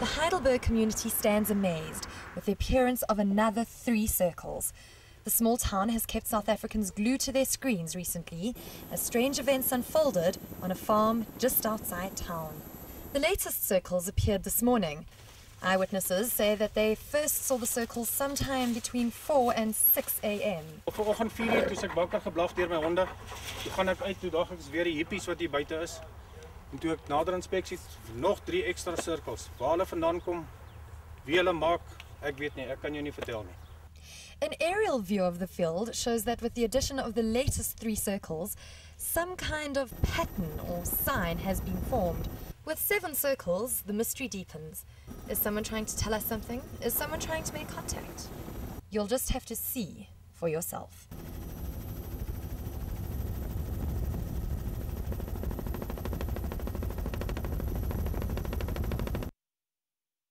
The Heidelberg community stands amazed with the appearance of another 3 circles. The small town has kept South Africans glued to their screens recently as strange events unfolded on a farm just outside town. The latest circles appeared this morning. Eyewitnesses say that they first saw the circles sometime between 4 and 6 a.m. Vanoggend 4 uur toe ek wakker geblaf deur my honde. Toe gaan ek uit, toe dag ek is weer die hippies wat hier buite is. En toe ek nader inspeksie nog 3 ekstra sirkels. Waar hulle vandaan kom, wie hulle maak, ek weet nie, ek kan jou nie vertel nie. An aerial view of the field shows that with the addition of the latest 3 circles, some kind of pattern or sign has been formed. With 7 circles, the mystery deepens. Is someone trying to tell us something? Is someone trying to make contact? You'll just have to see for yourself.